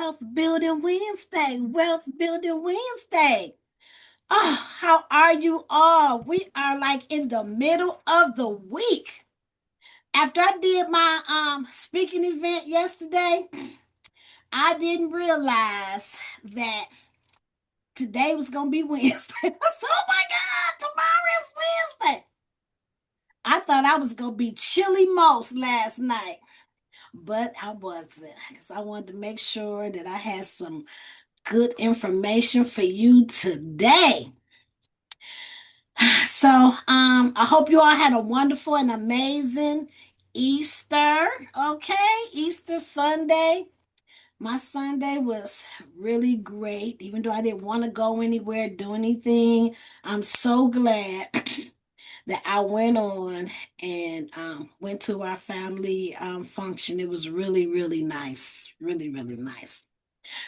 Wealth Building Wednesday. Wealth Building Wednesday. Oh, how are you all? We are like in the middle of the week. After I did my speaking event yesterday, I didn't realize that today was gonna be Wednesday. So, oh my God, tomorrow is Wednesday. I thought I was gonna be chilly most last night, but I wasn't because I wanted to make sure that I had some good information for you today. So, I hope you all had a wonderful and amazing Easter. Okay, Easter Sunday. My Sunday was really great, even though I didn't want to go anywhere, do anything. I'm so glad that I went on and went to our family function. It was really, really nice. Really, really nice.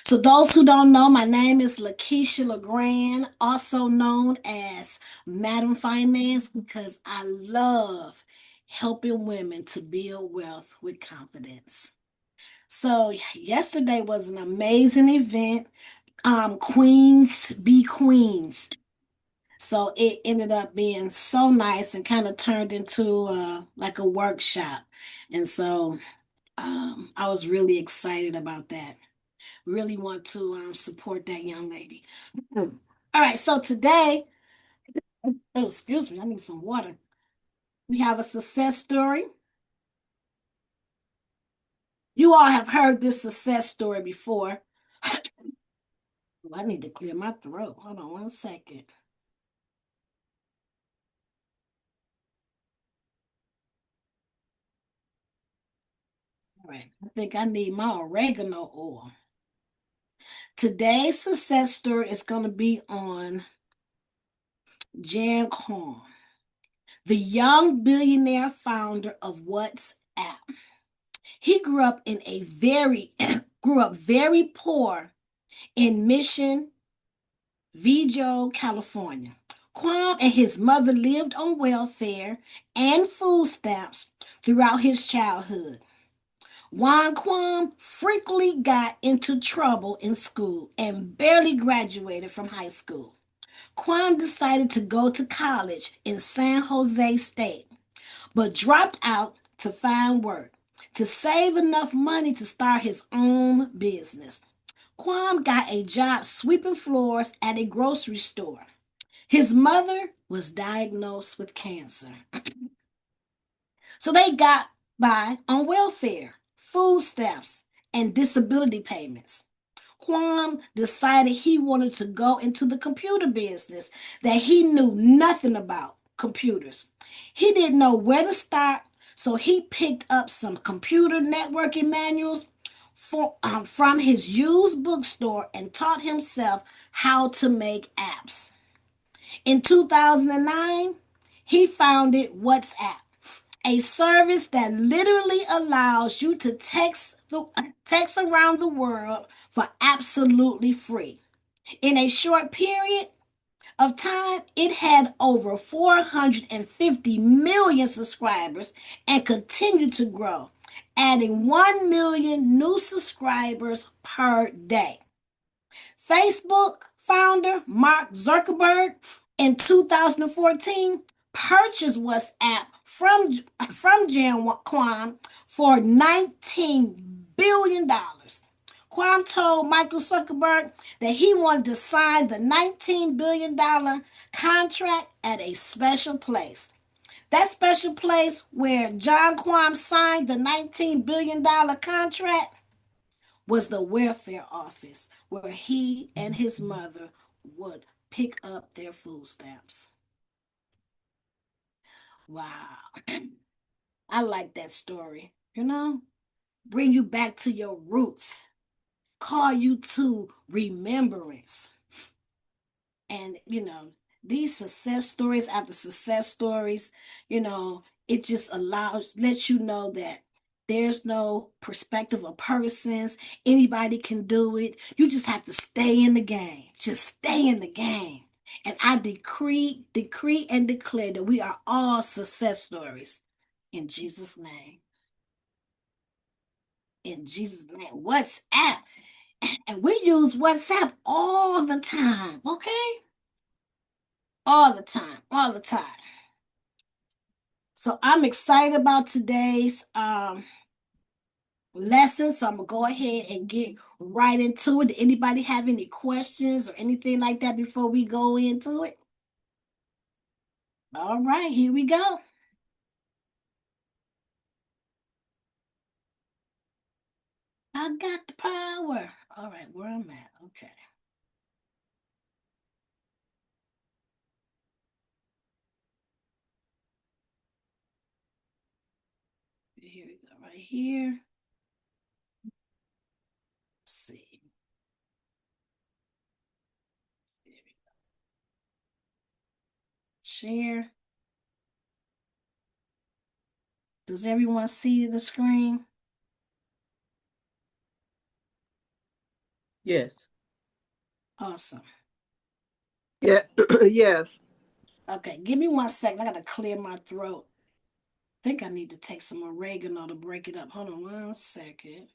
So, those who don't know, my name is LaKeisha LaGrande, also known as Madam Finance, because I love helping women to build wealth with confidence. So, yesterday was an amazing event. Queens be Queens. So it ended up being so nice and kind of turned into like a workshop. And so I was really excited about that. Really want to support that young lady. All right, so today, oh, excuse me, I need some water. We have a success story. You all have heard this success story before. Oh, I need to clear my throat. Hold on one second. All right, I think I need my oregano oil. Today's success story is going to be on Jan Korn, the young billionaire founder of WhatsApp. He grew up very poor in Mission Viejo, California. Kwame and his mother lived on welfare and food stamps throughout his childhood. Juan Kwame frequently got into trouble in school and barely graduated from high school. Kwame decided to go to college in San Jose State, but dropped out to find work to save enough money to start his own business. Kwame got a job sweeping floors at a grocery store. His mother was diagnosed with cancer, so they got by on welfare, food stamps, and disability payments. Kwame decided he wanted to go into the computer business that he knew nothing about computers. He didn't know where to start, so he picked up some computer networking manuals from his used bookstore and taught himself how to make apps. In 2009, he founded WhatsApp, a service that literally allows you to text around the world for absolutely free. In a short period of time, it had over 450 million subscribers and continued to grow, adding 1 million new subscribers per day. Facebook founder Mark Zuckerberg in 2014 purchased WhatsApp from Jan Kwan for $19 billion. Kwan told Michael Zuckerberg that he wanted to sign the $19 billion contract at a special place. That special place where John Kwan signed the $19 billion contract was the welfare office where he and his mother would pick up their food stamps. Wow. I like that story. Bring you back to your roots, call you to remembrance. And, these success stories after success stories, it just lets you know that there's no perspective of persons. Anybody can do it. You just have to stay in the game. Just stay in the game. And I decree, and declare that we are all success stories. In Jesus' name. In Jesus' name. WhatsApp. And we use WhatsApp all the time, okay? All the time, all the time. So I'm excited about today's lesson. So I'm gonna go ahead and get right into it. Did anybody have any questions or anything like that before we go into it? All right, here we go. I got the power. All right, where I'm at. Okay. Here we go, right here. Let's see. Share. Does everyone see the screen? Yes. Awesome. Yeah, yes. Okay, give me 1 second. I gotta clear my throat. I think I need to take some oregano to break it up. Hold on 1 second.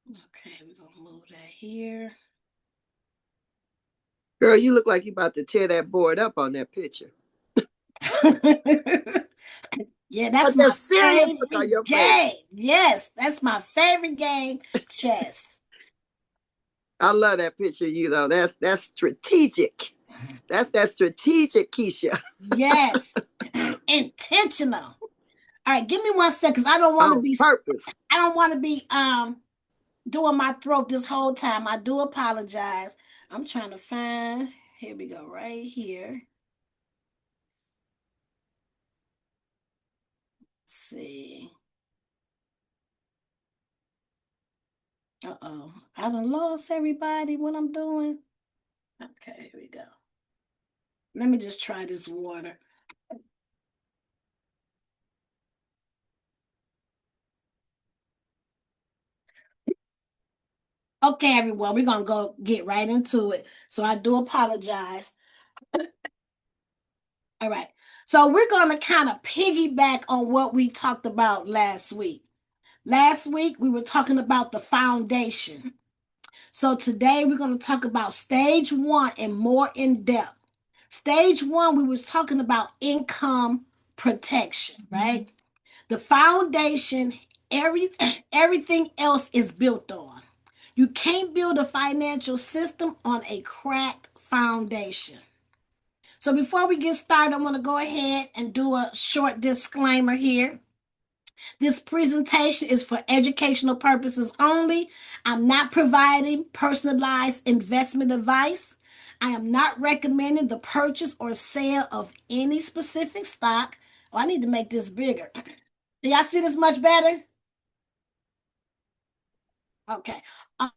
Okay, we're gonna move that here. Girl, you look like you about to tear that board up on that picture. Yeah, that's Got my that serious look on favorite your face. game. Yes, that's my favorite game, chess. I love that picture, you know. That's strategic. That's that strategic, Keisha. Yes, intentional. All right, give me 1 second, because I don't want to On be. purpose. I don't want to be doing my throat this whole time. I do apologize. I'm trying to find. Here we go, right here. Let's see. Uh-oh. I done lost everybody. What I'm doing. Okay, here we go. Let me just try this water. Okay, everyone, we're gonna go get right into it. So I do apologize. All right. So we're gonna kind of piggyback on what we talked about last week. Last week we were talking about the foundation. So today we're going to talk about stage one and more in depth. Stage one, we was talking about income protection, right? The foundation, every, everything else is built on. You can't build a financial system on a cracked foundation. So before we get started, I want to go ahead and do a short disclaimer here. This presentation is for educational purposes only. I'm not providing personalized investment advice. I am not recommending the purchase or sale of any specific stock. Oh, I need to make this bigger. Do y'all see this much better? Okay.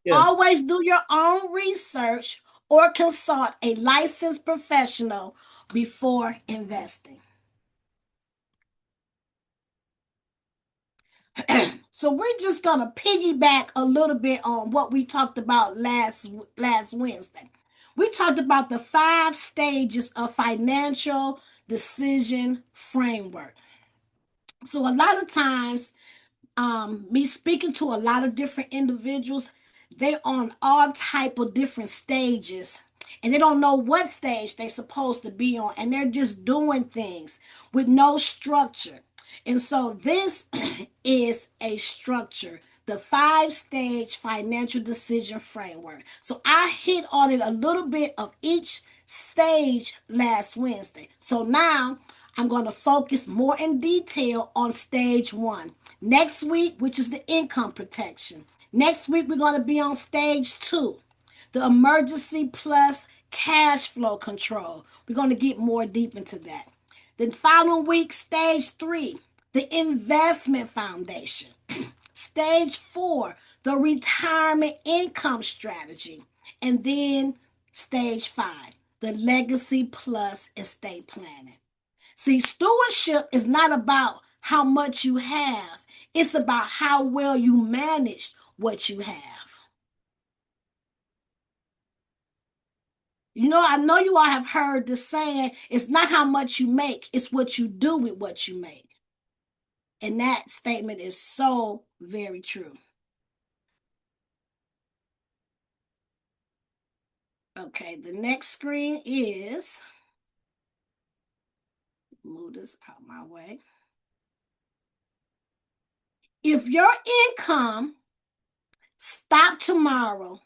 Yeah. Always do your own research or consult a licensed professional before investing. So we're just gonna piggyback a little bit on what we talked about last Wednesday. We talked about the 5 stages of financial decision framework. So a lot of times, me speaking to a lot of different individuals, they're on all type of different stages, and they don't know what stage they're supposed to be on, and they're just doing things with no structure. And so this is a structure, the 5 stage financial decision framework. So I hit on it a little bit of each stage last Wednesday. So now I'm going to focus more in detail on stage one. Next week, which is the income protection. Next week, we're going to be on stage two, the emergency plus cash flow control. We're going to get more deep into that. The following week, stage three, the investment foundation. Stage four, the retirement income strategy. And then stage five, the legacy plus estate planning. See, stewardship is not about how much you have, it's about how well you manage what you have. You know, I know you all have heard the saying, it's not how much you make, it's what you do with what you make. And that statement is so very true. Okay, the next screen is, move this out my way. If your income stop tomorrow,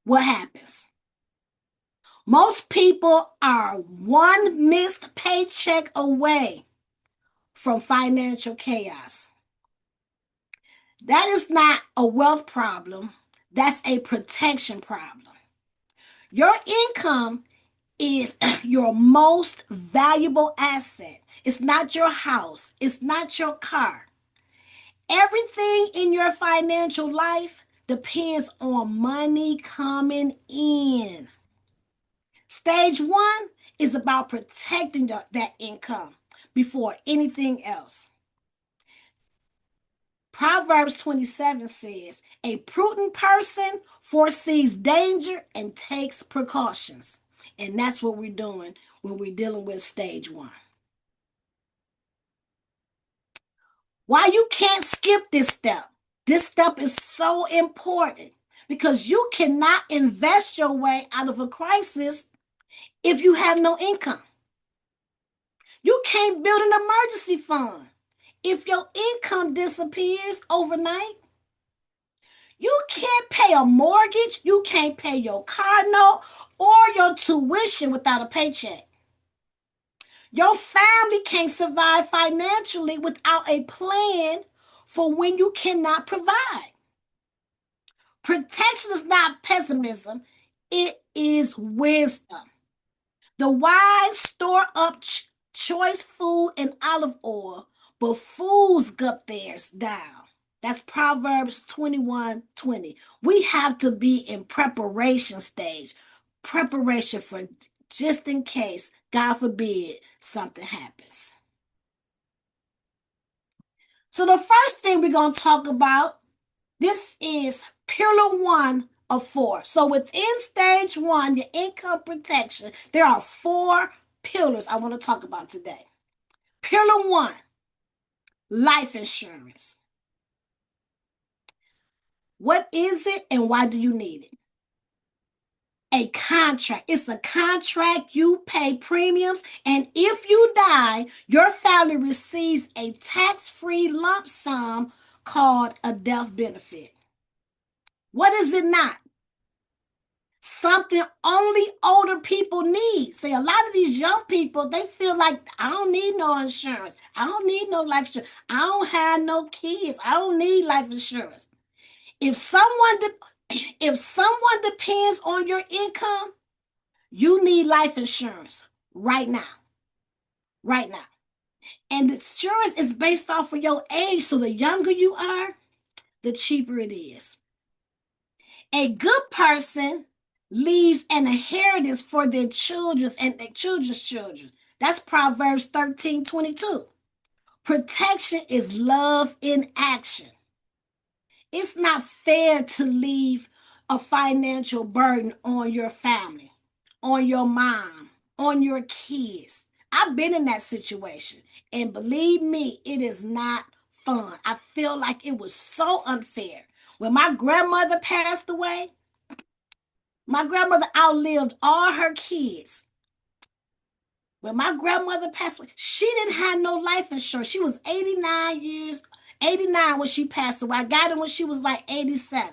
what happens? Most people are one missed paycheck away from financial chaos. That is not a wealth problem, that's a protection problem. Your income is your most valuable asset. It's not your house, it's not your car. Everything in your financial life depends on money coming in. Stage one is about protecting that income before anything else. Proverbs 27 says, a prudent person foresees danger and takes precautions. And that's what we're doing when we're dealing with stage one. Why you can't skip this step? This step is so important because you cannot invest your way out of a crisis if you have no income. You can't build an emergency fund if your income disappears overnight. You can't pay a mortgage, you can't pay your car note or your tuition without a paycheck. Your family can't survive financially without a plan for when you cannot provide. Protection is not pessimism, it is wisdom. The wise store up choice food and olive oil, but fools gut theirs down. That's Proverbs 21:20. We have to be in preparation stage. Preparation for just in case, God forbid, something happens. So the first thing we're going to talk about, this is pillar one of four. So within stage one, your income protection, there are four pillars I want to talk about today. Pillar one, life insurance. What is it and why do you need it? A contract. It's a contract. You pay premiums, and if you die, your family receives a tax-free lump sum called a death benefit. What is it not? Something only older people need. See, a lot of these young people, they feel like, I don't need no insurance. I don't need no life insurance. I don't have no kids. I don't need life insurance. If someone if someone depends on your income, you need life insurance right now. Right now. And the insurance is based off of your age. So the younger you are, the cheaper it is. A good person leaves an inheritance for their children and their children's children. That's Proverbs 13:22. Protection is love in action. It's not fair to leave a financial burden on your family, on your mom, on your kids. I've been in that situation. And believe me, it is not fun. I feel like it was so unfair. When my grandmother passed away, my grandmother outlived all her kids. When my grandmother passed away, she didn't have no life insurance. She was 89 when she passed away. I got it when she was like 87.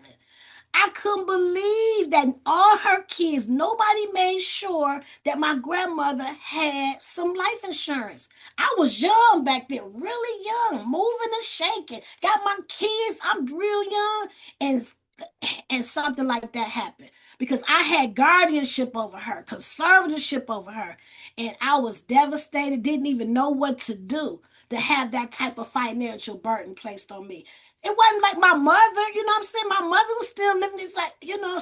I couldn't believe that all her kids, nobody made sure that my grandmother had some life insurance. I was young back then, really young, moving and shaking. Got my kids, I'm real young, and something like that happened because I had guardianship over her, conservatorship over her, and I was devastated, didn't even know what to do to have that type of financial burden placed on me. It wasn't like my mother, you know what I'm saying? My mother was still living. It's like,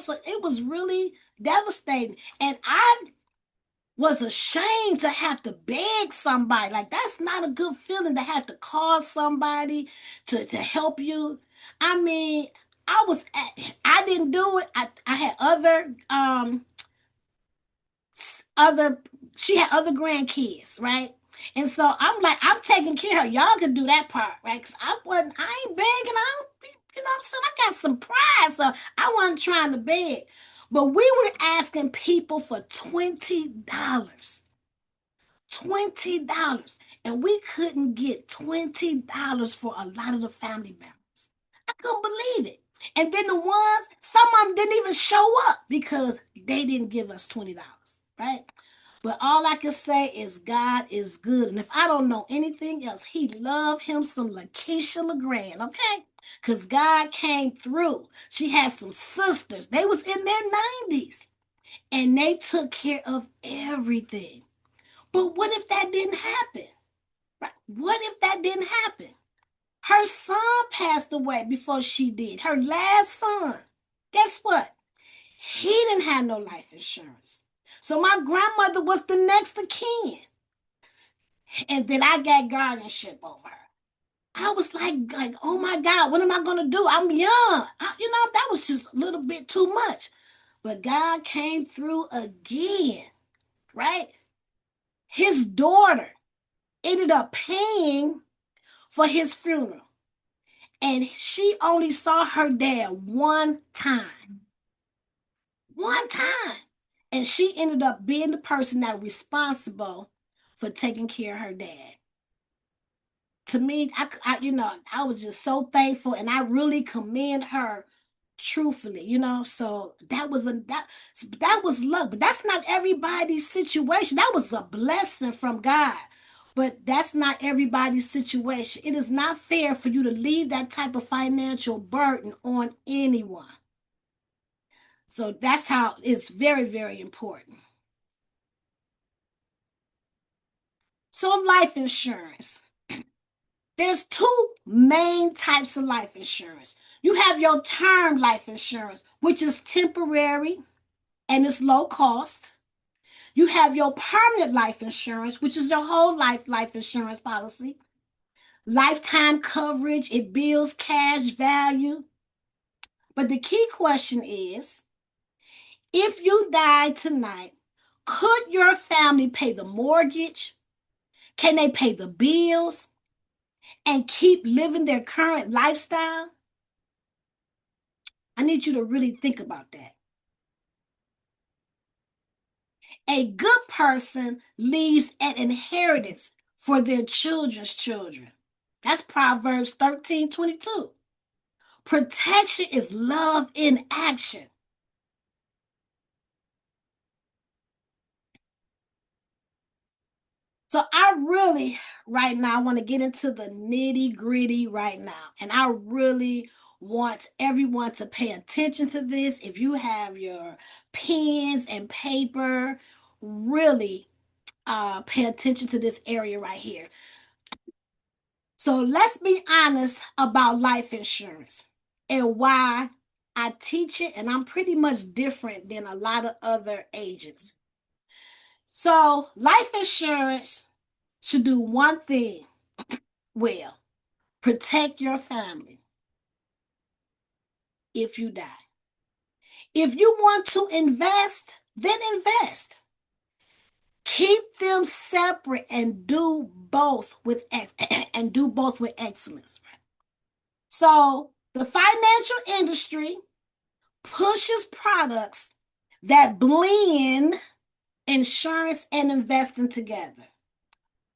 so it was really devastating. And I was ashamed to have to beg somebody. Like, that's not a good feeling to have to call somebody to help you. I mean, I didn't do it. I had other, she had other grandkids, right? And so I'm like, I'm taking care of her. Y'all can do that part, right? Because I ain't begging. I don't, you know what I'm saying? I got some pride, so I wasn't trying to beg. But we were asking people for $20. $20. And we couldn't get $20 for a lot of the family members. I couldn't believe it. And then the ones, some of them didn't even show up because they didn't give us $20, right? But all I can say is God is good. And if I don't know anything else, he loved him some LaKeisha LaGrande, okay? Because God came through. She had some sisters. They was in their 90s. And they took care of everything. But what if that didn't happen? Right? What if that didn't happen? Her son passed away before she did. Her last son. Guess what? He didn't have no life insurance. So my grandmother was the next of kin. And then I got guardianship over her. I was like, oh my God, what am I gonna do? I'm young. That was just a little bit too much. But God came through again, right? His daughter ended up paying for his funeral. And she only saw her dad one time. One time. And she ended up being the person that was responsible for taking care of her dad. To me, I was just so thankful, and I really commend her truthfully, so that was luck, but that's not everybody's situation. That was a blessing from God, but that's not everybody's situation. It is not fair for you to leave that type of financial burden on anyone. So that's how it's very, very important. So life insurance, there's two main types of life insurance. You have your term life insurance, which is temporary and it's low cost. You have your permanent life insurance, which is your whole life insurance policy. Lifetime coverage, it builds cash value. But the key question is, if you die tonight, could your family pay the mortgage? Can they pay the bills and keep living their current lifestyle? I need you to really think about that. A good person leaves an inheritance for their children's children. That's Proverbs 13:22. Protection is love in action. So I really, right now, I want to get into the nitty gritty right now. And I really want everyone to pay attention to this. If you have your pens and paper, really pay attention to this area right here. So let's be honest about life insurance and why I teach it, and I'm pretty much different than a lot of other agents. So, life insurance should do one thing well: protect your family if you die. If you want to invest, then invest. Keep them separate and do both with and do both with excellence. So, the financial industry pushes products that blend insurance and investing together,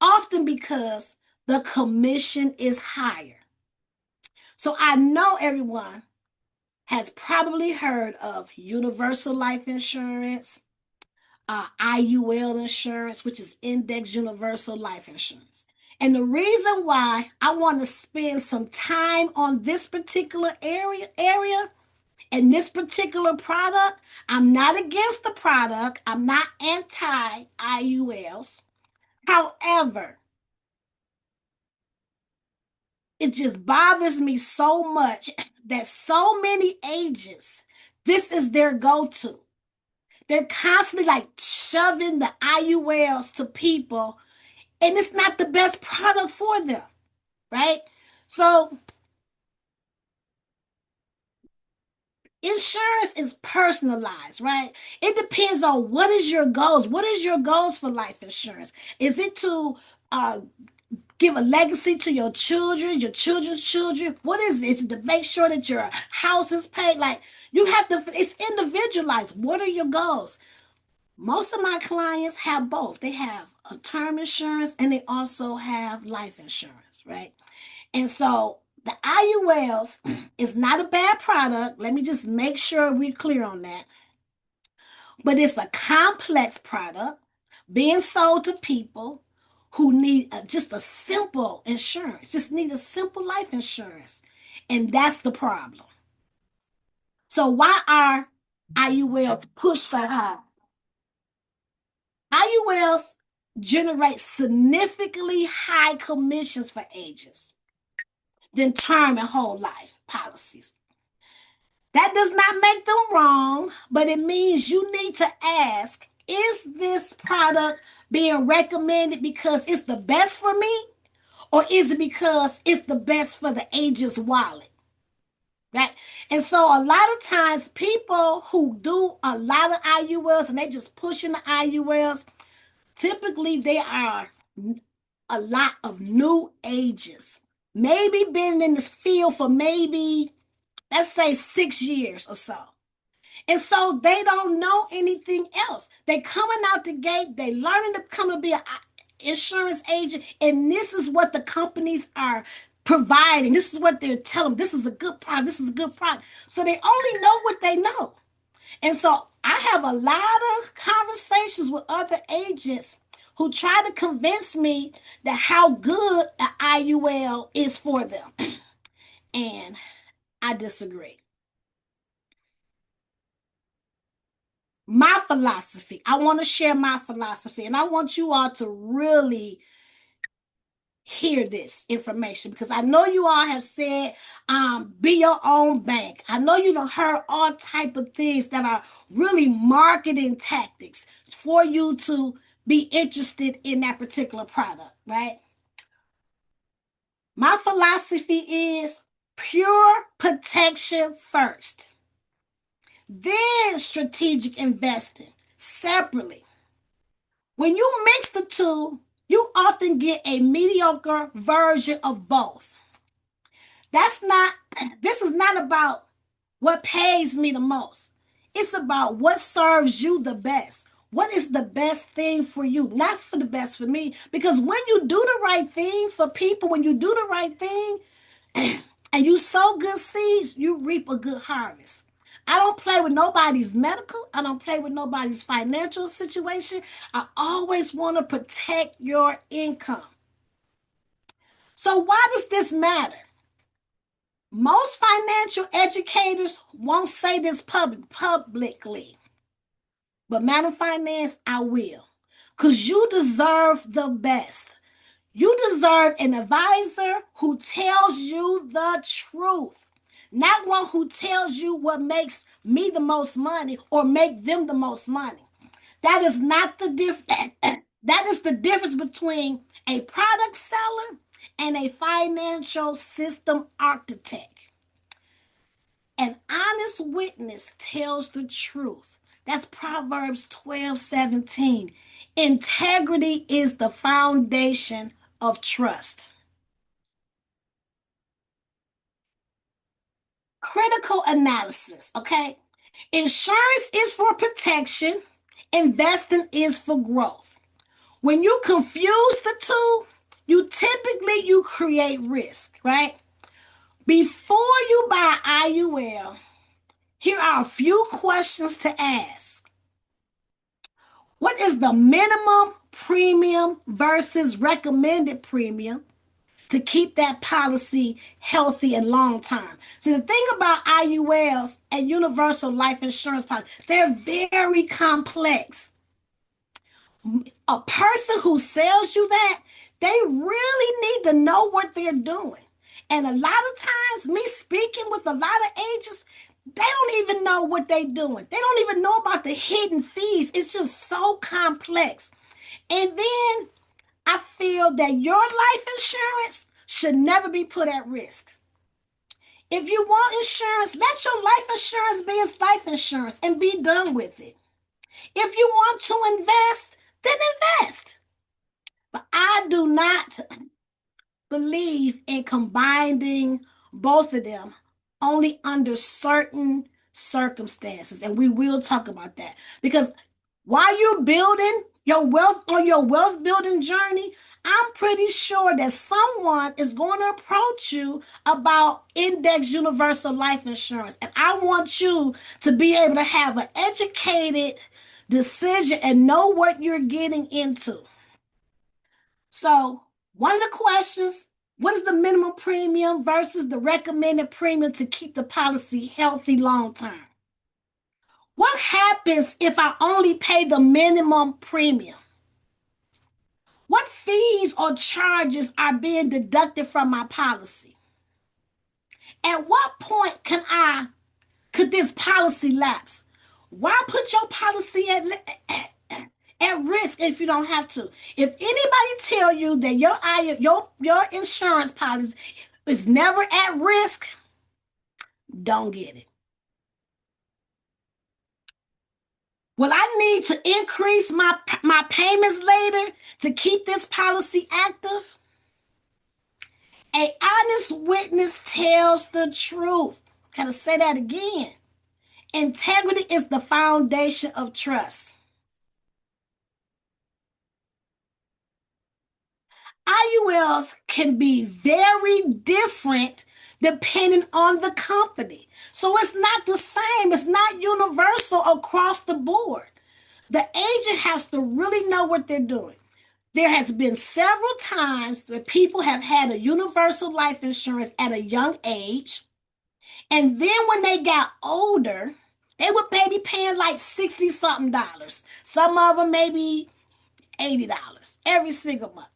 often because the commission is higher. So I know everyone has probably heard of universal life insurance, IUL insurance, which is index universal life insurance. And the reason why I want to spend some time on this particular area and this particular product, I'm not against the product. I'm not anti IULs. However, it just bothers me so much that so many agents, this is their go-to. They're constantly like shoving the IULs to people, and it's not the best product for them, right? So insurance is personalized, right? It depends on what is your goals. What is your goals for life insurance? Is it to uh, give a legacy to your children, your children's children? What is it? Is it to make sure that your house is paid? Like, you have to, it's individualized. What are your goals? Most of my clients have both. They have a term insurance and they also have life insurance, right? And so the IULs is not a bad product. Let me just make sure we're clear on that. But it's a complex product being sold to people who need just a simple insurance, just need a simple life insurance. And that's the problem. So why are IULs pushed so hard? IULs generate significantly high commissions for agents than term and whole life policies. That does not make them wrong, but it means you need to ask, is this product being recommended because it's the best for me? Or is it because it's the best for the agent's wallet? Right? And so a lot of times people who do a lot of IULs and they just pushing the IULs, typically they are a lot of new agents. Maybe been in this field for maybe, let's say, 6 years or so. And so they don't know anything else. They coming out the gate, they learning to come and be an insurance agent, and this is what the companies are providing. This is what they're telling them. This is a good product. This is a good product. So they only know what they know. And so I have a lot of conversations with other agents who try to convince me that how good an IUL is for them. And I disagree. My philosophy, I want to share my philosophy, and I want you all to really hear this information because I know you all have said, be your own bank. I know you have heard all type of things that are really marketing tactics for you to be interested in that particular product, right? My philosophy is pure protection first, then strategic investing separately. When you mix the two, you often get a mediocre version of both. That's not, this is not about what pays me the most. It's about what serves you the best. What is the best thing for you? Not for the best for me. Because when you do the right thing for people, when you do the right thing and you sow good seeds, you reap a good harvest. I don't play with nobody's medical. I don't play with nobody's financial situation. I always want to protect your income. So why does this matter? Most financial educators won't say this publicly, but Madam Finance, I will. Because you deserve the best. You deserve an advisor who tells you the truth, not one who tells you what makes me the most money or make them the most money. That is not the difference. That is the difference between a product seller and a financial system architect. An honest witness tells the truth. That's Proverbs 12:17. Integrity is the foundation of trust. Critical analysis, okay? Insurance is for protection, investing is for growth. When you confuse the two, you create risk, right? Before you buy IUL, here are a few questions to ask. What is the minimum premium versus recommended premium to keep that policy healthy and long term? So the thing about IULs and universal life insurance policies, they're very complex. A person who sells you that, they really need to know what they're doing. And a lot of times, me speaking with a lot of agents, they don't even know what they're doing. They don't even know about the hidden fees. It's just so complex. And then I feel that your life insurance should never be put at risk. If you want insurance, let your life insurance be its life insurance and be done with it. If you want to invest, then invest. But I do not believe in combining both of them only under certain circumstances. And we will talk about that because while you're building your wealth on your wealth building journey, I'm pretty sure that someone is going to approach you about index universal life insurance. And I want you to be able to have an educated decision and know what you're getting into. So, one of the questions, what is the minimum premium versus the recommended premium to keep the policy healthy long term? What happens if I only pay the minimum premium? What fees or charges are being deducted from my policy? At what point could this policy lapse? Why put your policy at risk if you don't have to? If anybody tell you that your insurance policy is never at risk, don't get it. Will I need to increase my payments later to keep this policy active? A honest witness tells the truth. Gotta say that again. Integrity is the foundation of trust. IULs can be very different depending on the company. So it's not the same, it's not universal across the board. The agent has to really know what they're doing. There has been several times where people have had a universal life insurance at a young age, and then when they got older, they would maybe paying like 60 something dollars. Some of them maybe $80 every single month.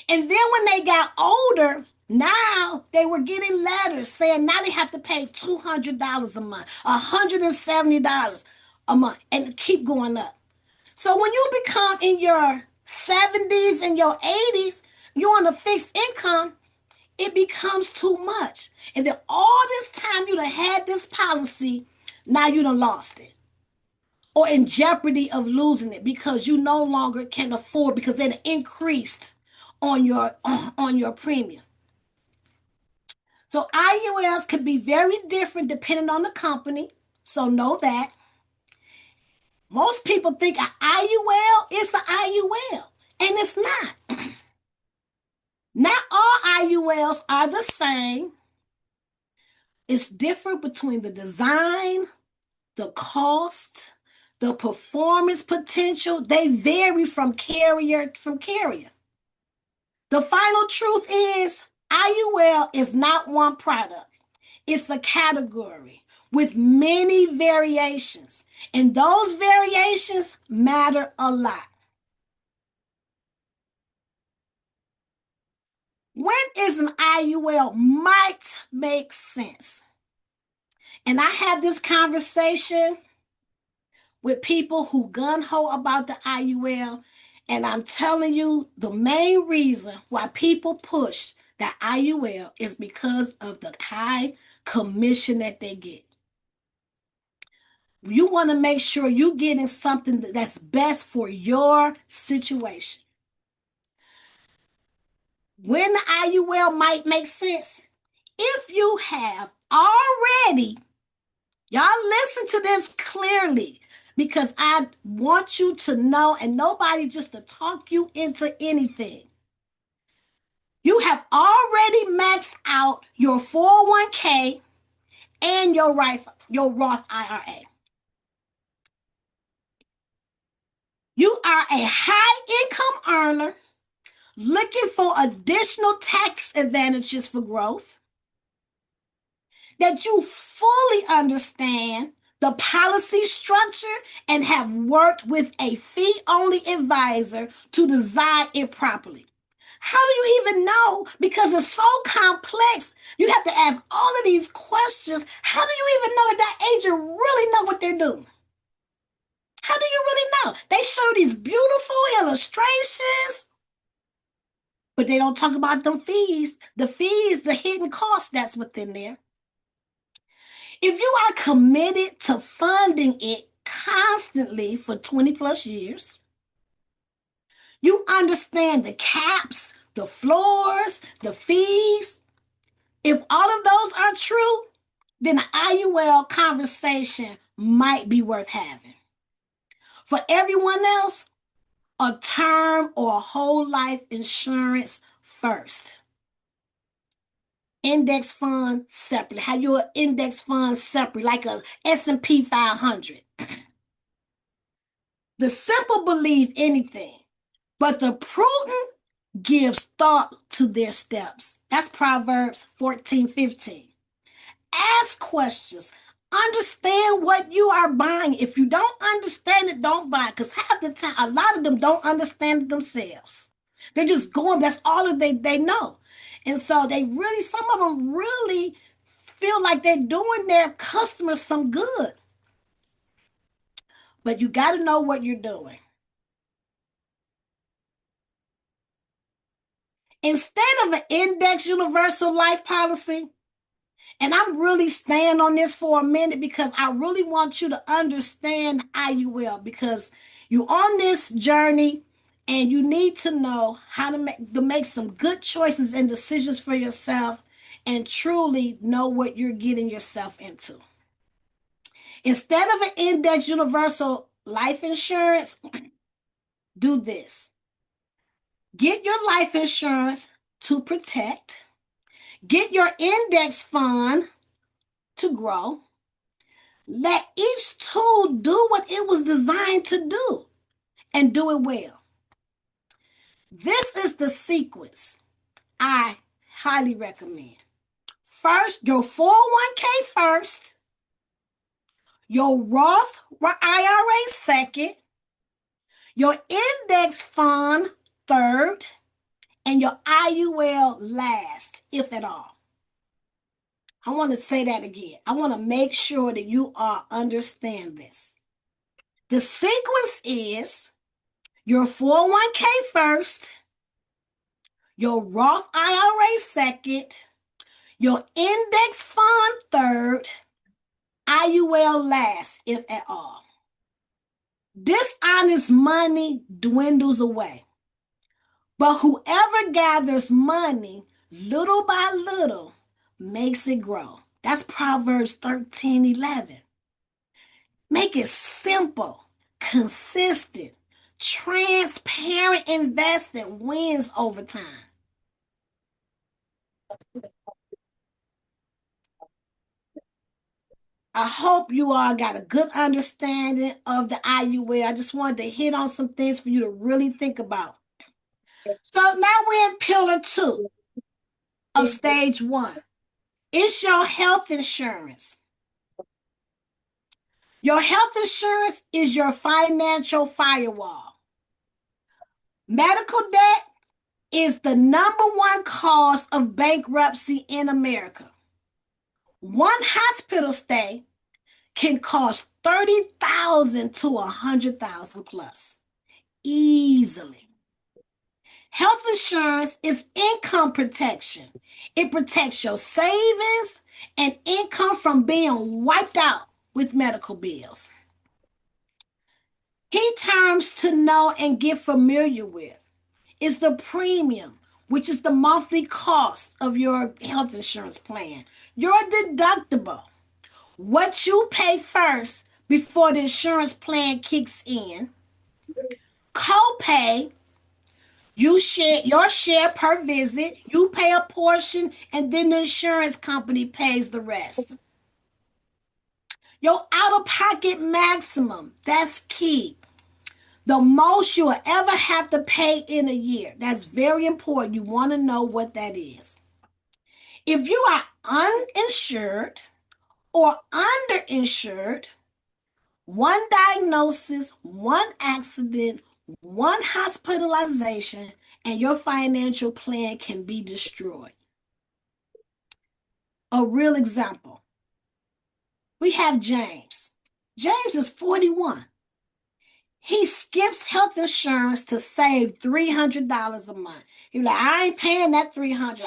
And then when they got older, now they were getting letters saying now they have to pay $200 a month, $170 a month, and keep going up. So when you become in your 70s and your 80s, you're on a fixed income, it becomes too much. And then all this time you done had this policy, now you done lost it. Or in jeopardy of losing it because you no longer can afford because it increased on your premium. So IULs can be very different depending on the company. So know that. Most people think an IUL is an IUL, and it's not. Not all IULs are the same. It's different between the design, the cost, the performance potential. They vary from carrier from carrier. The final truth is IUL is not one product. It's a category with many variations, and those variations matter a lot. When is an IUL might make sense? And I have this conversation with people who gun-ho about the IUL, and I'm telling you the main reason why people push the IUL is because of the high commission that they get. You want to make sure you're getting something that's best for your situation. When the IUL might make sense, if you have already, y'all listen to this clearly because I want you to know and nobody just to talk you into anything. You have already maxed out your 401k and your Roth IRA. You are a high income earner looking for additional tax advantages for growth, that you fully understand the policy structure and have worked with a fee-only advisor to design it properly. How do you even know? Because it's so complex. You have to ask all of these questions. How do you even know that that agent really know what they're doing? How do you really know? They show these beautiful illustrations, but they don't talk about them fees. The fees, the hidden cost that's within there. If you are committed to funding it constantly for 20 plus years, You understand the caps, the floors, the fees. If all of those are true, then the IUL conversation might be worth having. For everyone else, a term or a whole life insurance first. Index fund separately. Have your index fund separate, like a S&P 500. The simple believe anything, but the prudent gives thought to their steps. That's Proverbs 14:15. Ask questions. Understand what you are buying. If you don't understand it, don't buy it. Because half the time, a lot of them don't understand it themselves. They're just going, that's all that they know. And so they really, some of them really feel like they're doing their customers some good. But you got to know what you're doing. Instead of an index universal life policy, and I'm really staying on this for a minute because I really want you to understand IUL because you're on this journey and you need to know how to make some good choices and decisions for yourself and truly know what you're getting yourself into. Instead of an index universal life insurance, do this. Get your life insurance to protect. Get your index fund to grow. Let each tool do what it was designed to do and do it well. This is the sequence I highly recommend. First, your 401k first, your Roth IRA second, your index fund third, and your IUL last, if at all. I want to say that again. I want to make sure that you all understand this. The sequence is your 401k first, your Roth IRA second, your index fund third, IUL last, if at all. Dishonest money dwindles away. But whoever gathers money little by little makes it grow. That's Proverbs 13:11. Make it simple, consistent, transparent investing wins over time. I hope you all got a good understanding of the IUL. I just wanted to hit on some things for you to really think about. So now we're in pillar 2 of stage 1. It's your health insurance. Your health insurance is your financial firewall. Medical debt is the number one cause of bankruptcy in America. One hospital stay can cost 30,000 to 100,000 plus easily. Health insurance is income protection. It protects your savings and income from being wiped out with medical bills. Key terms to know and get familiar with is the premium, which is the monthly cost of your health insurance plan, your deductible, what you pay first before the insurance plan kicks in, copay, you share your share per visit, you pay a portion, and then the insurance company pays the rest. Your out-of-pocket maximum, that's key. The most you'll ever have to pay in a year. That's very important. You want to know what that is. If you are uninsured or underinsured, one diagnosis, one accident, one hospitalization, and your financial plan can be destroyed. A real example. We have James. James is 41. He skips health insurance to save $300 a month. He's like, I ain't paying that $300.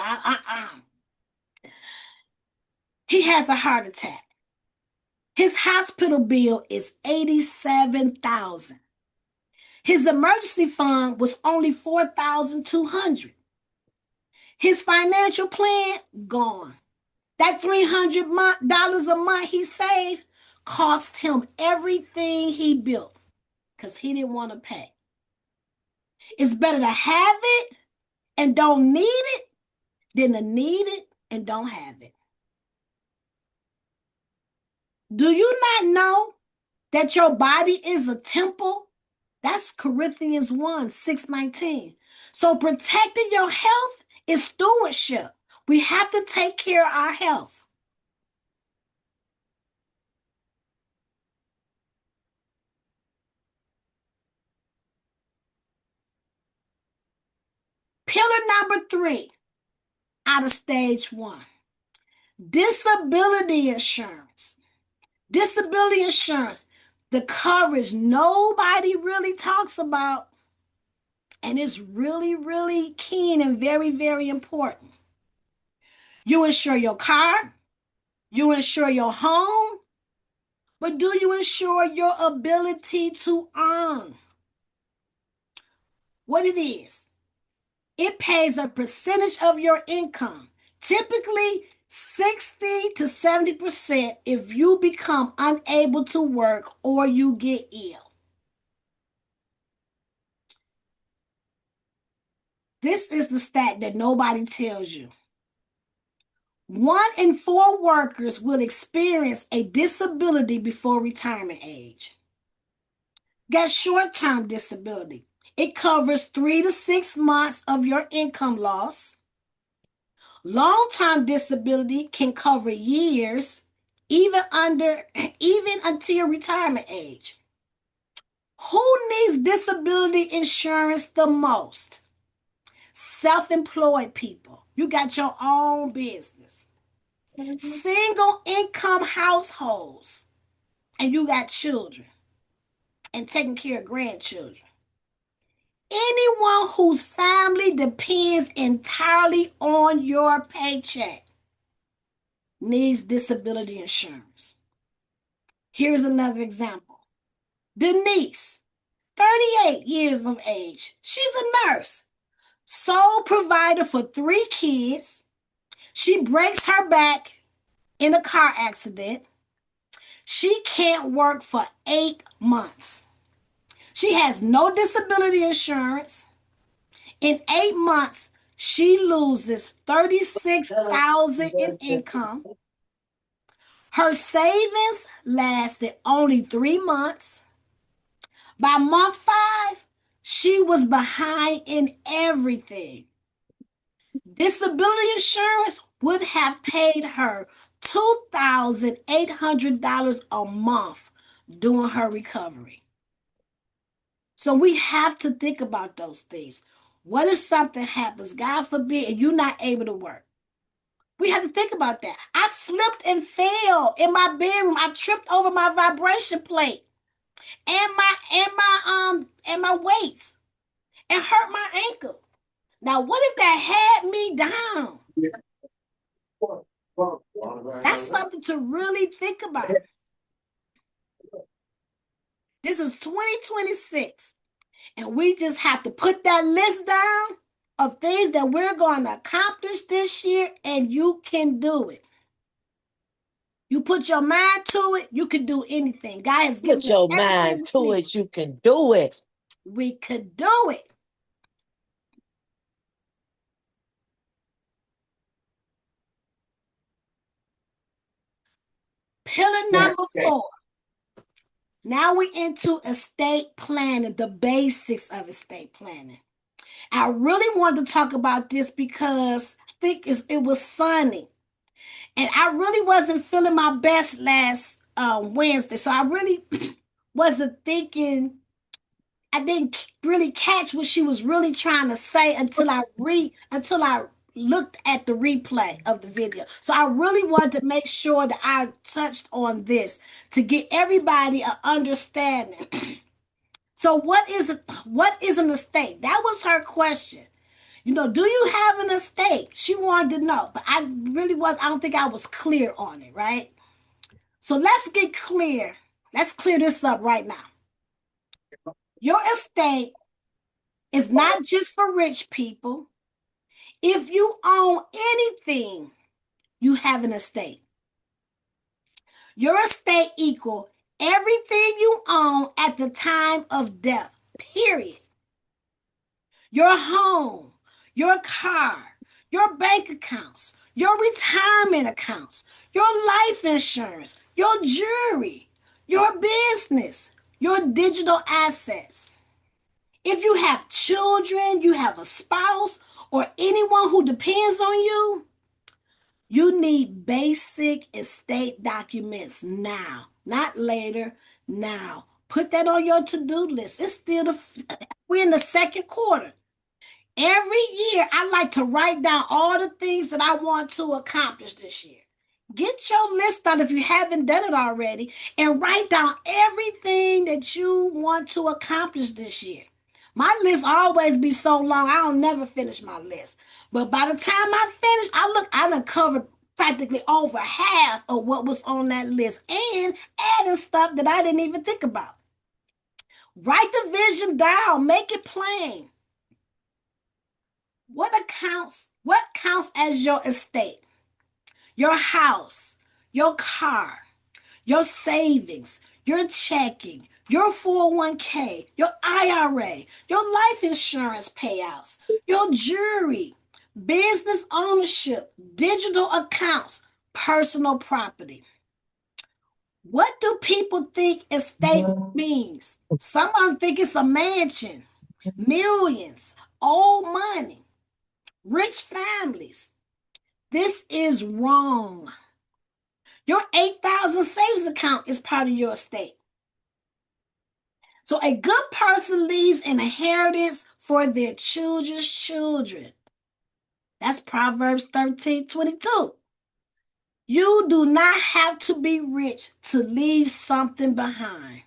He has a heart attack. His hospital bill is $87,000. His emergency fund was only $4,200. His financial plan gone. That $300 a month he saved cost him everything he built because he didn't want to pay. It's better to have it and don't need it than to need it and don't have it. Do you not know that your body is a temple? That's Corinthians 1, 6-19. So protecting your health is stewardship. We have to take care of our health. Pillar number 3 out of stage 1. Disability insurance. Disability insurance, the coverage nobody really talks about, and it's really, really keen and very, very important. You insure your car, you insure your home, but do you insure your ability to earn? What it is, it pays a percentage of your income, typically 60 to 70% if you become unable to work or you get ill. This is the stat that nobody tells you. 1 in 4 workers will experience a disability before retirement age. Got short-term disability. It covers 3 to 6 months of your income loss. Long-term disability can cover years, even until retirement age. Who needs disability insurance the most? Self-employed people. You got your own business. Single income households, and you got children and taking care of grandchildren. Anyone whose family depends entirely on your paycheck needs disability insurance. Here's another example. Denise, 38 years of age. She's a nurse, sole provider for 3 kids. She breaks her back in a car accident. She can't work for 8 months. She has no disability insurance. In 8 months, she loses $36,000 in income. Her savings lasted only 3 months. By month 5, she was behind in everything. Disability insurance would have paid her $2,800 a month during her recovery. So we have to think about those things. What if something happens, God forbid, and you're not able to work? We have to think about that. I slipped and fell in my bedroom. I tripped over my vibration plate and my weights and hurt my ankle. Now, what if that had me down? That's something to really think about. This is 2026, and we just have to put that list down of things that we're going to accomplish this year, and you can do it. You put your mind to it, you can do anything. God has given Put us your everything mind to we need. it, you can do it. We could do it. Pillar number 4. Now we're into estate planning, the basics of estate planning. I really wanted to talk about this because I think it was sunny. And I really wasn't feeling my best last Wednesday. So I really wasn't thinking, I didn't really catch what she was really trying to say until I looked at the replay of the video. So I really wanted to make sure that I touched on this to get everybody an understanding. So what is an estate? That was her question. Do you have an estate? She wanted to know, but I don't think I was clear on it, right? So let's get clear. Let's clear this up right now. Your estate is not just for rich people. If you own anything, you have an estate. Your estate equal everything you own at the time of death, period. Your home, your car, your bank accounts, your retirement accounts, your life insurance, your jewelry, your business, your digital assets. If you have children, you have a spouse, or anyone who depends on you, you need basic estate documents now, not later, now. Put that on your to-do list. We're in the second quarter. Every year, I like to write down all the things that I want to accomplish this year. Get your list out if you haven't done it already and write down everything that you want to accomplish this year. My list always be so long, I don't never finish my list. But by the time I finish, I done covered practically over half of what was on that list and adding stuff that I didn't even think about. Write the vision down, make it plain. What counts as your estate? Your house, your car, your savings, your checking, your 401k, your IRA, your life insurance payouts, your jewelry, business ownership, digital accounts, personal property. What do people think estate means? Some of them think it's a mansion, millions, old money, rich families. This is wrong. Your 8,000 savings account is part of your estate. So a good person leaves an inheritance for their children's children. That's Proverbs 13:22. You do not have to be rich to leave something behind.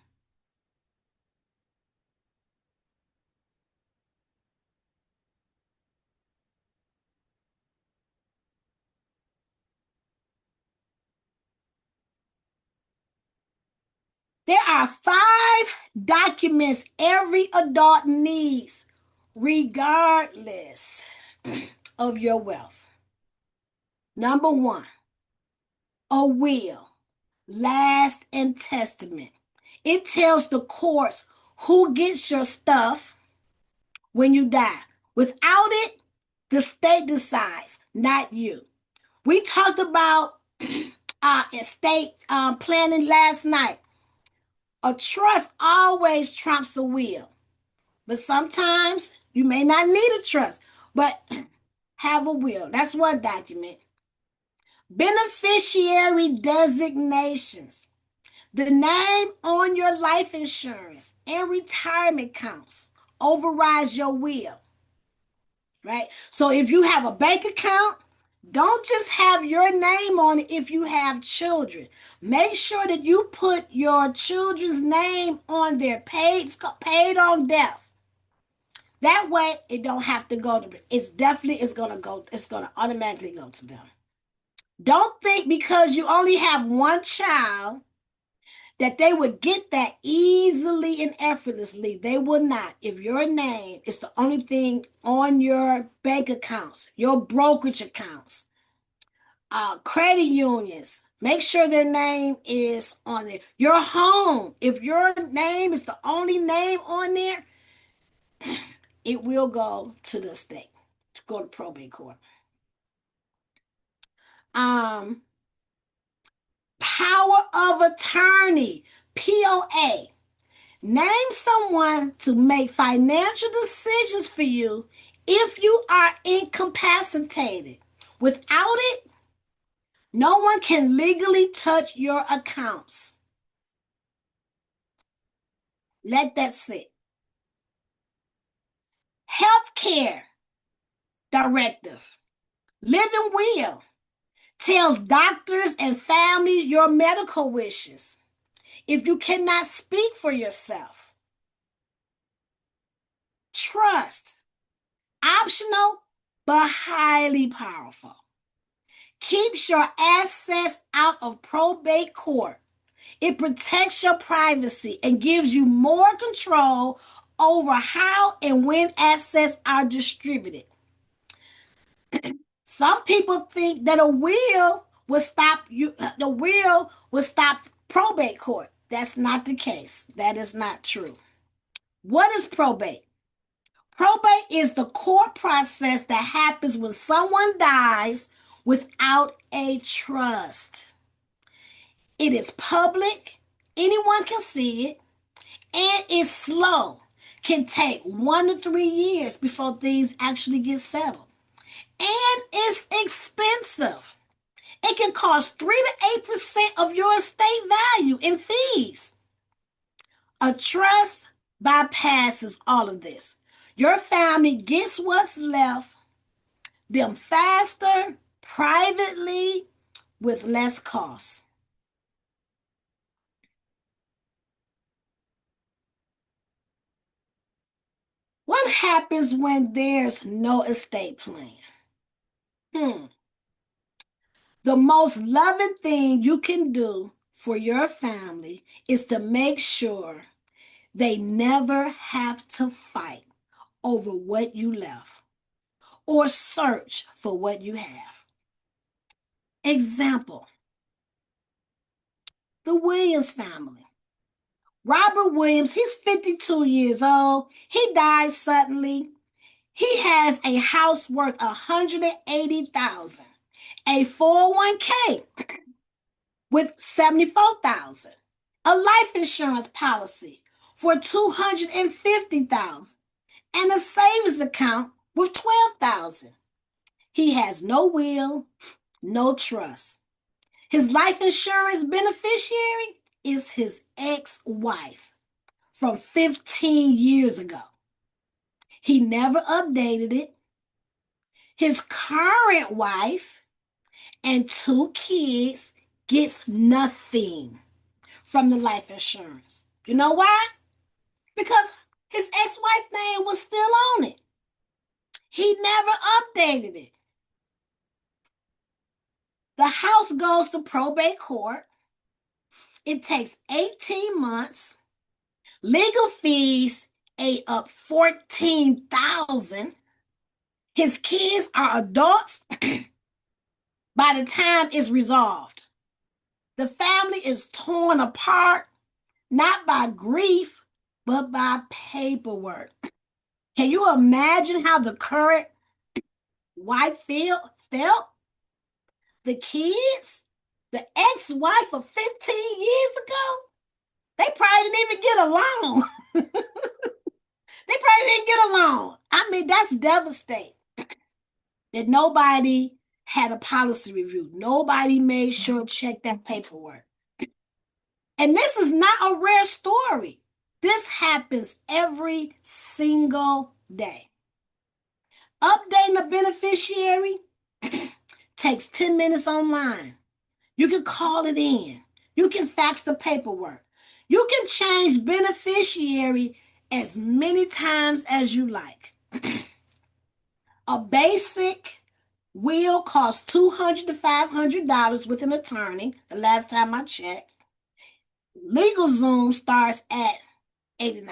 There are 5 documents every adult needs, regardless of your wealth. Number 1, a will, last and testament. It tells the courts who gets your stuff when you die. Without it, the state decides, not you. We talked about estate planning last night. A trust always trumps a will, but sometimes you may not need a trust, but have a will. That's one document. Beneficiary designations. The name on your life insurance and retirement accounts overrides your will, right? So if you have a bank account, don't just have your name on it if you have children. Make sure that you put your children's name on their paid on death. That way it don't have to go to it's gonna automatically go to them. Don't think because you only have one child that they would get that easily and effortlessly. They will not. If your name is the only thing on your bank accounts, your brokerage accounts, credit unions, make sure their name is on there. Your home, if your name is the only name on there, it will go to the state, to go to probate court. Um, Power of attorney, POA. Name someone to make financial decisions for you if you are incapacitated. Without it, no one can legally touch your accounts. Let that sit. Healthcare directive. Living will tells doctors and families your medical wishes if you cannot speak for yourself. Trust. Optional, but highly powerful. Keeps your assets out of probate court. It protects your privacy and gives you more control over how and when assets are distributed. Some people think that a will will stop you, the will will stop probate court. That's not the case. That is not true. What is probate? Probate is the court process that happens when someone dies without a trust. It is public, anyone can see it, and it's slow. Can take 1 to 3 years before things actually get settled. And it's expensive. It can cost 3 to 8% of your estate value in fees. A trust bypasses all of this. Your family gets what's left, them faster, privately, with less cost. What happens when there's no estate plan? Hmm. The most loving thing you can do for your family is to make sure they never have to fight over what you left or search for what you have. Example, the Williams family. Robert Williams, he's 52 years old. He died suddenly. He has a house worth $180,000, a 401k with $74,000, a life insurance policy for $250,000, and a savings account with $12,000. He has no will, no trust. His life insurance beneficiary is his ex-wife from 15 years ago. He never updated it. His current wife and 2 kids gets nothing from the life insurance. You know why? Because his ex-wife name was still on it. He never updated it. The house goes to probate court. It takes 18 months. Legal fees ate up $14,000. His kids are adults by the time it's resolved. The family is torn apart, not by grief, but by paperwork. Can you imagine how the current wife felt? The kids, the ex-wife of 15 years ago, they probably didn't even get along. They probably didn't get along. I mean, that's devastating. That nobody had a policy review. Nobody made sure to check that paperwork. And this is not a rare story. This happens every single day. Updating a beneficiary takes 10 minutes online. You can call it in. You can fax the paperwork. You can change beneficiary as many times as you like. A basic will cost $200 to $500 with an attorney, the last time I checked. LegalZoom starts at $89.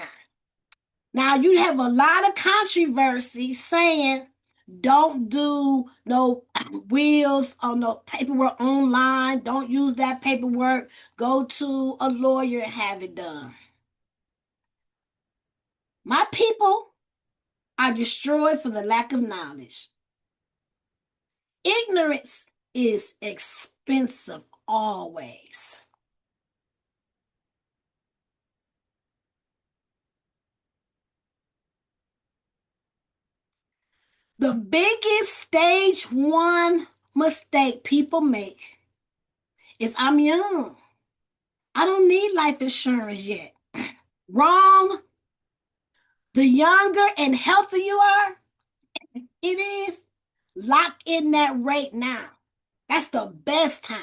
Now, you have a lot of controversy saying don't do no wills or no paperwork online. Don't use that paperwork. Go to a lawyer and have it done. My people are destroyed for the lack of knowledge. Ignorance is expensive always. The biggest stage one mistake people make is I'm young. I don't need life insurance yet. Wrong. The younger and healthier you are, it is, lock in that rate now. That's the best time.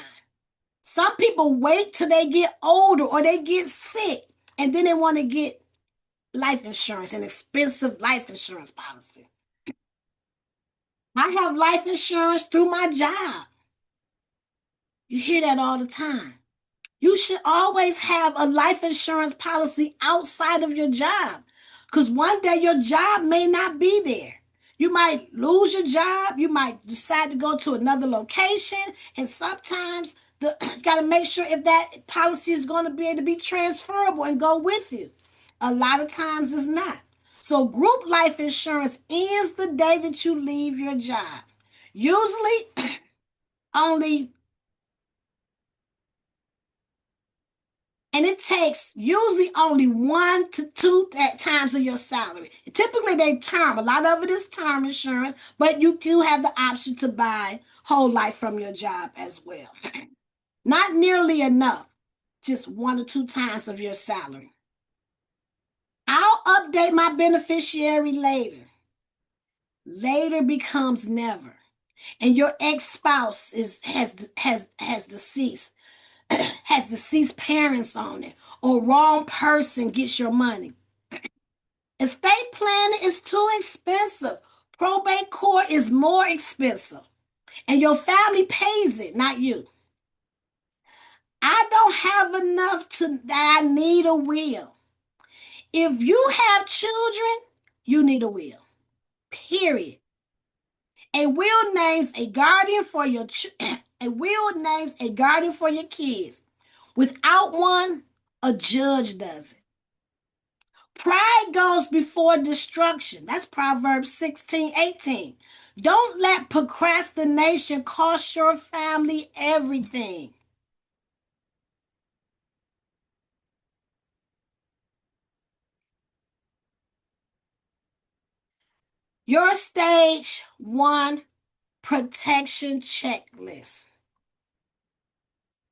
Some people wait till they get older or they get sick and then they want to get life insurance, an expensive life insurance policy. I have life insurance through my job. You hear that all the time. You should always have a life insurance policy outside of your job. Because one day your job may not be there. You might lose your job. You might decide to go to another location. And sometimes the got to make sure if that policy is going to be able to be transferable and go with you. A lot of times it's not. So group life insurance ends the day that you leave your job. Usually only, and it takes usually only 1 to 2 times of your salary. Typically, they term. A lot of it is term insurance, but you do have the option to buy whole life from your job as well. Not nearly enough, just 1 or 2 times of your salary. I'll update my beneficiary later. Later becomes never, and your ex-spouse has deceased has deceased parents on it, or wrong person gets your money. Estate planning is too expensive. Probate court is more expensive. And your family pays it, not you. I don't have enough to that I need a will. If you have children, you need a will. Period. A will names a guardian for your a will names a guardian for your kids. Without one, a judge does it. Pride goes before destruction. That's Proverbs 16:18. Don't let procrastination cost your family everything. Your stage one protection checklist.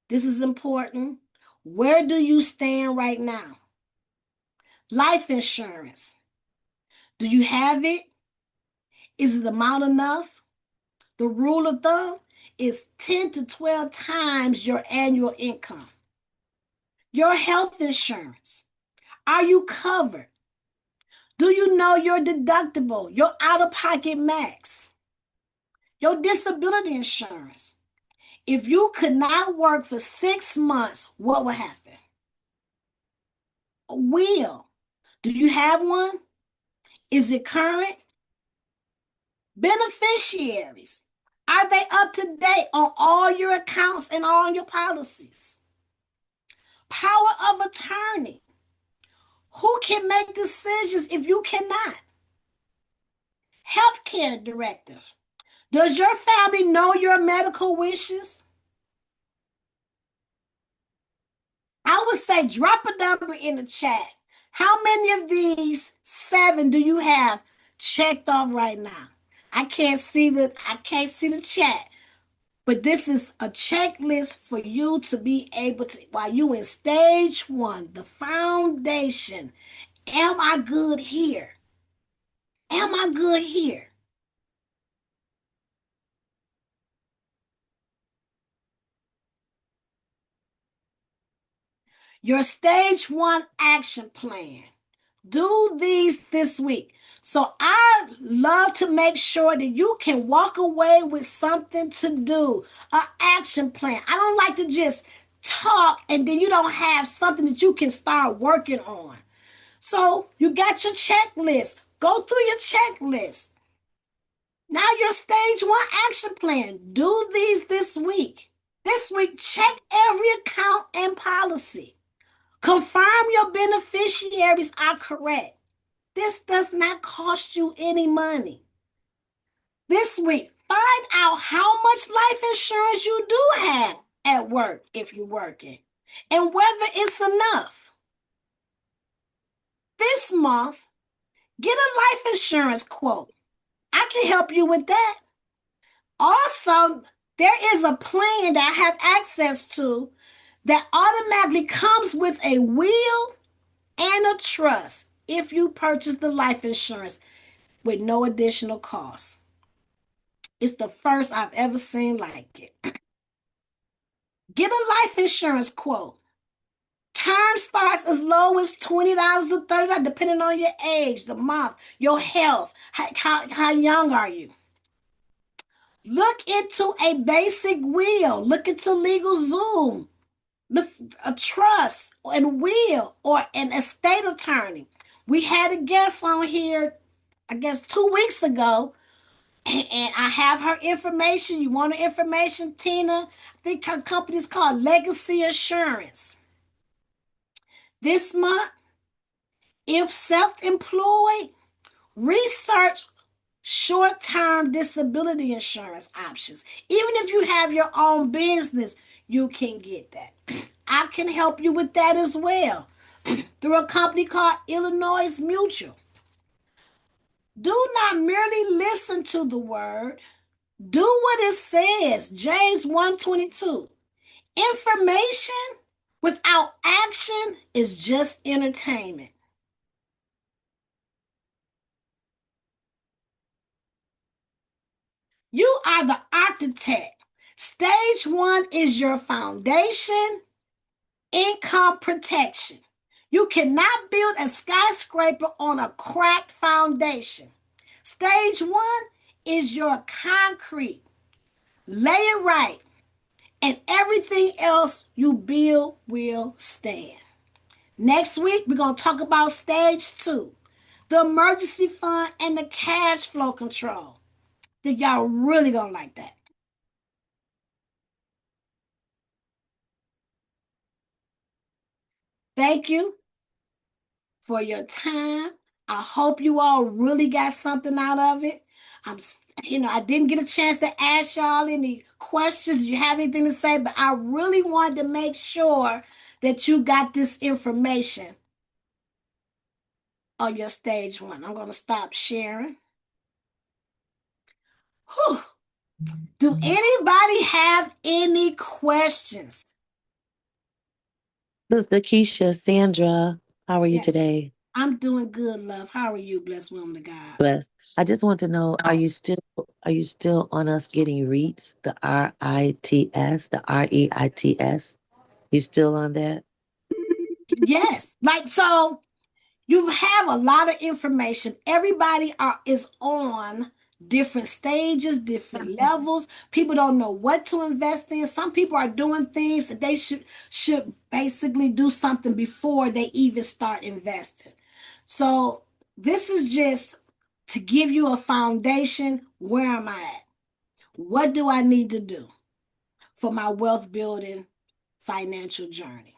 This is important. Where do you stand right now? Life insurance. Do you have it? Is the amount enough? The rule of thumb is 10 to 12 times your annual income. Your health insurance. Are you covered? Do you know your deductible, your out of pocket max? Your disability insurance. If you could not work for 6 months, what would happen? A will. Do you have one? Is it current? Beneficiaries. Are they up to date on all your accounts and all your policies? Power of attorney. Who can make decisions if you cannot? Healthcare directive. Does your family know your medical wishes? I would say drop a number in the chat. How many of these 7 do you have checked off right now? I can't see the chat. But this is a checklist for you to be able to, while you in stage one, the foundation. Am I good here? Am I good here? Your stage one action plan. Do these this week. So I love to make sure that you can walk away with something to do, an action plan. I don't like to just talk and then you don't have something that you can start working on. So you got your checklist. Go through your checklist. Now your stage one action plan. Do these this week. This week, check every account and policy. Confirm your beneficiaries are correct. This does not cost you any money. This week, find out how much life insurance you do have at work if you're working and whether it's enough. This month, get a life insurance quote. I can help you with that. Also, there is a plan that I have access to that automatically comes with a will and a trust if you purchase the life insurance with no additional cost. It's the first I've ever seen like it. Get a life insurance quote. Term starts as low as $20 to $30, depending on your age, the month, your health, how young are you. Look into a basic will. Look into LegalZoom, a trust and will, or an estate attorney. We had a guest on here, I guess 2 weeks ago, and I have her information. You want her information, Tina? I think her company is called Legacy Assurance. This month, if self-employed, research short-term disability insurance options. Even if you have your own business, you can get that. I can help you with that as well through a company called Illinois Mutual. Do not merely listen to the word. Do what it says. James 1:22. Information without action is just entertainment. You are the architect. Stage one is your foundation, income protection. You cannot build a skyscraper on a cracked foundation. Stage one is your concrete. Lay it right, and everything else you build will stand. Next week, we're going to talk about stage two, the emergency fund and the cash flow control. I think y'all really going to like that. Thank you for your time. I hope you all really got something out of it. I'm, I didn't get a chance to ask y'all any questions. Do you have anything to say? But I really wanted to make sure that you got this information on your stage one. I'm going to stop sharing. Whew. Do anybody have any questions? This is LaKeisha, Sandra. How are you Yes, today? I'm doing good, love. How are you, blessed woman of God? Blessed. I just want to know, are you still on us getting REITs, the RITS, the REITS? You still on that? Yes. Like, so you have a lot of information. Everybody is on different stages, different levels. People don't know what to invest in. Some people are doing things that they should basically do something before they even start investing. So this is just to give you a foundation. Where am I at? What do I need to do for my wealth building financial journey?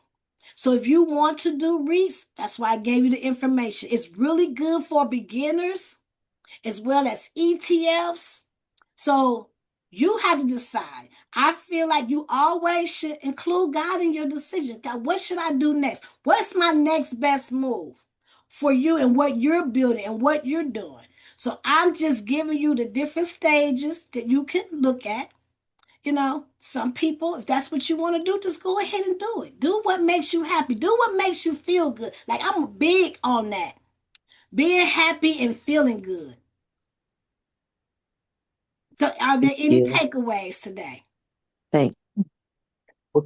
So if you want to do REITs, that's why I gave you the information. It's really good for beginners as well as ETFs. So you have to decide. I feel like you always should include God in your decision. God, what should I do next? What's my next best move for you and what you're building and what you're doing? So I'm just giving you the different stages that you can look at. Some people, if that's what you want to do, just go ahead and do it. Do what makes you happy. Do what makes you feel good. Like, I'm big on that. Being happy and feeling good. So, are there Thank any you. takeaways today? Thank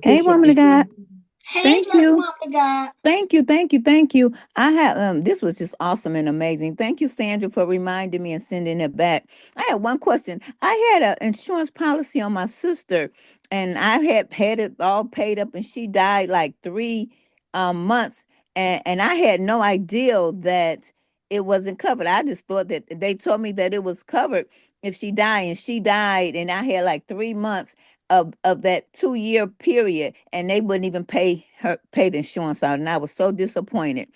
Hey, LaKeisha, woman are of God. you? Hey, Thank blessed you. woman of God. Thank you. Thank you. Thank you. I have this was just awesome and amazing. Thank you, Sandra, for reminding me and sending it back. I had one question. I had an insurance policy on my sister, and I had it all paid up, and she died like 3 months, and I had no idea that it wasn't covered. I just thought that they told me that it was covered if she died, and she died, and I had like 3 months of that 2 year period, and they wouldn't even pay the insurance out, and I was so disappointed.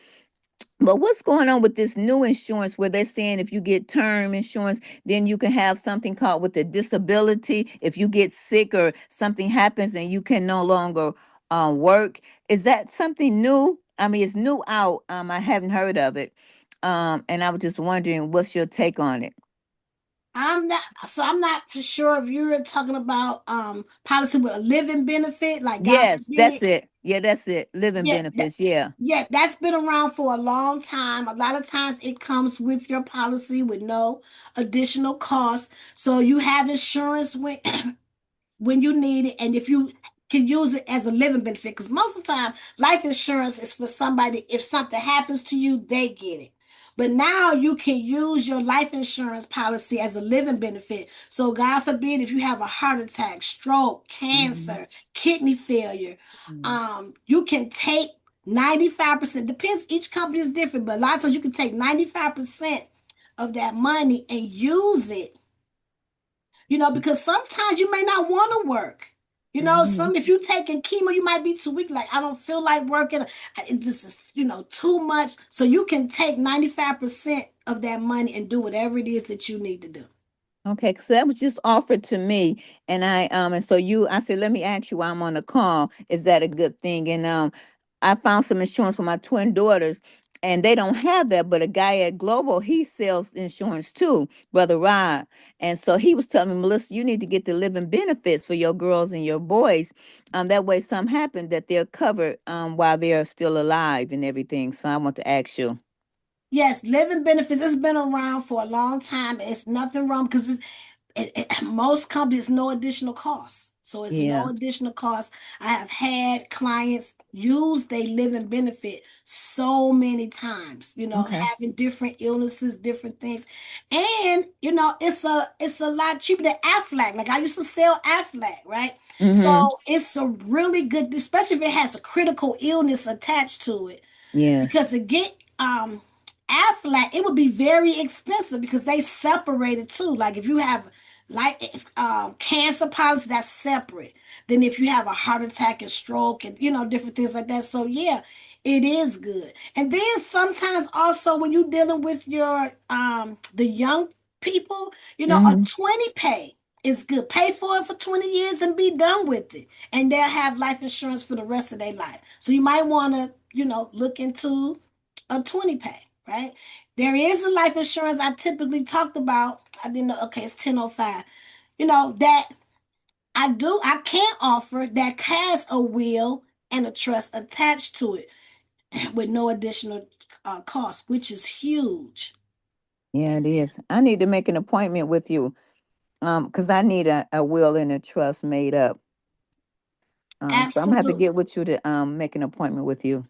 But what's going on with this new insurance where they're saying if you get term insurance, then you can have something called with a disability if you get sick or something happens and you can no longer work? Is that something new? I mean, it's new out. I haven't heard of it. And I was just wondering, what's your take on it? I'm not for sure if you're talking about policy with a living benefit, like God Yes, that's forbid. it. Yeah, that's it. Living Yeah, benefits. Yeah. yeah, that's been around for a long time. A lot of times it comes with your policy with no additional cost. So you have insurance when you need it, and if you can use it as a living benefit, because most of the time life insurance is for somebody, if something happens to you, they get it. But now you can use your life insurance policy as a living benefit. So God forbid if you have a heart attack, stroke, Mhm. cancer, kidney failure, Mhm. you can take 95%. Depends, each company is different, but a lot of times you can take 95% of that money and use it, because sometimes you may not want to work. Mm-hmm. Some if you're taking chemo, you might be too weak. Like, I don't feel like working. It just is, too much. So you can take 95% of that money and do whatever it is that you need to do. Okay, so that was just offered to me, and and so I said, let me ask you while I'm on the call, is that a good thing? And I found some insurance for my twin daughters, and they don't have that, but a guy at Global, he sells insurance too, Brother Rod. And so he was telling me, Melissa, you need to get the living benefits for your girls and your boys. That way, something happened that they're covered while they're still alive and everything. So I want to ask you. Yes, living benefits has been around for a long time. It's nothing wrong because most companies no additional cost. So it's Yeah. no additional cost. I have had clients use their living benefit so many times, Okay. having different illnesses, different things. And it's a lot cheaper than Aflac. Like, I used to sell Aflac, right? Mm-hmm. So it's a really good, especially if it has a critical illness attached to it, Yes. because to get Aflac, it would be very expensive because they separated too. Like, if you have cancer policy, that's separate. Then if you have a heart attack and stroke and different things like that. So yeah, it is good. And then sometimes also when you're dealing with your the young people, a Mm-hmm. 20 pay is good. Pay for it for 20 years and be done with it. And they'll have life insurance for the rest of their life. So you might want to, look into a 20 pay, right? There is a life insurance I typically talked about. I didn't know, okay, it's 1005. That I can't offer that has a will and a trust attached to it with no additional cost, which is huge. Yeah, it is. I need to make an appointment with you. Because I need a will and a trust made up. So I'm gonna have to Absolutely. get with you to make an appointment with you.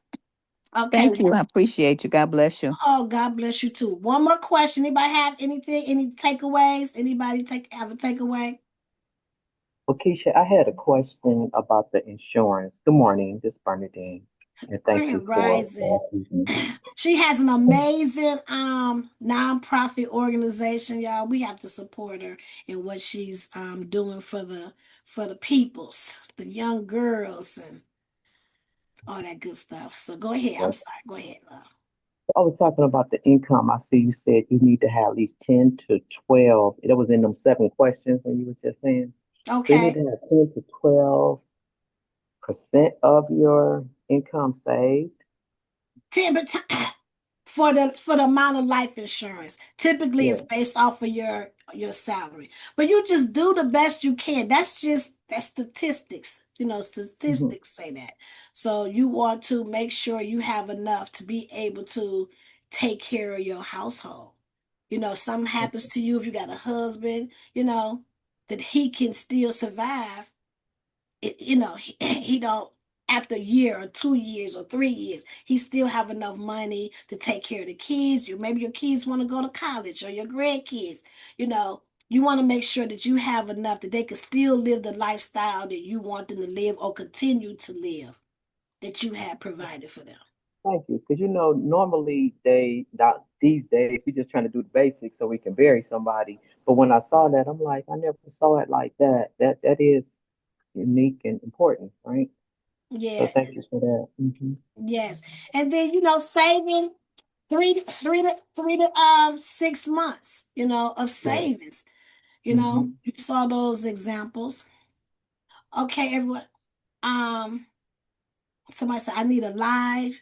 Okay. Thank you. I appreciate you. God bless you. Oh, God bless you too. One more question. Anybody have anything, any takeaways? Anybody have a takeaway? LaKeisha, I had a question about the insurance. Good morning, this is Bernadine, and thank you Grand for Rising. me. She has an amazing nonprofit organization, y'all. We have to support her in what she's doing for the peoples, the young girls, and all that good stuff. So go ahead. I'm Yes. sorry. Go ahead, love. I was talking about the income. I see you said you need to have at least 10 to 12. That was in them 7 questions when you were just saying. So you need Okay. to have 10 to 12% of your income saved. 10, but for the amount of life insurance. Typically it's Yeah. based off of your salary. But you just do the best you can. That's statistics. Hmm. Statistics say that. So you want to make sure you have enough to be able to take care of your household. Something happens to you if you got a husband, that he can still survive. He don't, after a year or 2 years or 3 years, he still have enough money to take care of the kids. Maybe your kids want to go to college, or your grandkids. you know you want to make sure that you have enough that they can still live the lifestyle that you want them to live or continue to live, that you have provided for them. Thank you. Because normally these days we just trying to do the basics so we can bury somebody. But when I saw that, I'm like, I never saw it like that. That is unique and important, right? So Yeah. thank you for that. Yes. And then saving 6 months of Yeah. savings. Hmm. You saw those examples. Okay, everyone. Um, Somebody said I need a live.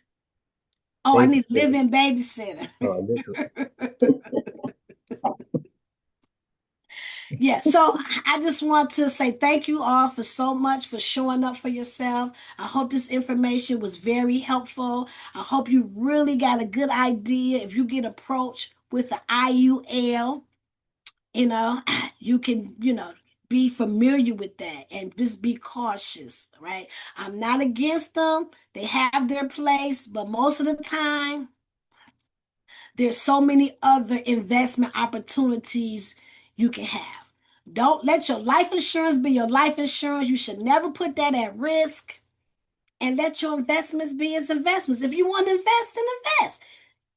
Oh, I need a Babysitter. living babysitter. Listen. Yeah, so I just want to say thank you all for so much for showing up for yourself. I hope this information was very helpful. I hope you really got a good idea. If you get approached with the IUL, you know, you can, be familiar with that and just be cautious, right? I'm not against them. They have their place, but most of the time, there's so many other investment opportunities you can have. Don't let your life insurance be your life insurance. You should never put that at risk. and let your investments be as investments. If you want to invest, then invest.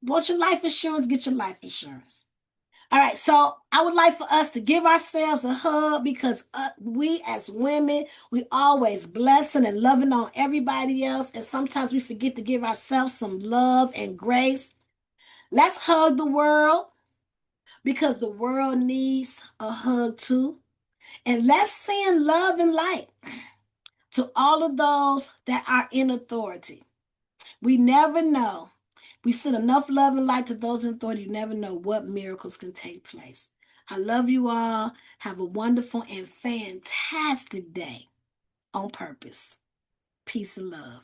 Want your life insurance? Get your life insurance. All right, so I would like for us to give ourselves a hug because we as women, we always blessing and loving on everybody else, and sometimes we forget to give ourselves some love and grace. Let's hug the world because the world needs a hug too. And let's send love and light to all of those that are in authority. We never know. We send enough love and light to those in authority. You never know what miracles can take place. I love you all. Have a wonderful and fantastic day on purpose. Peace and love.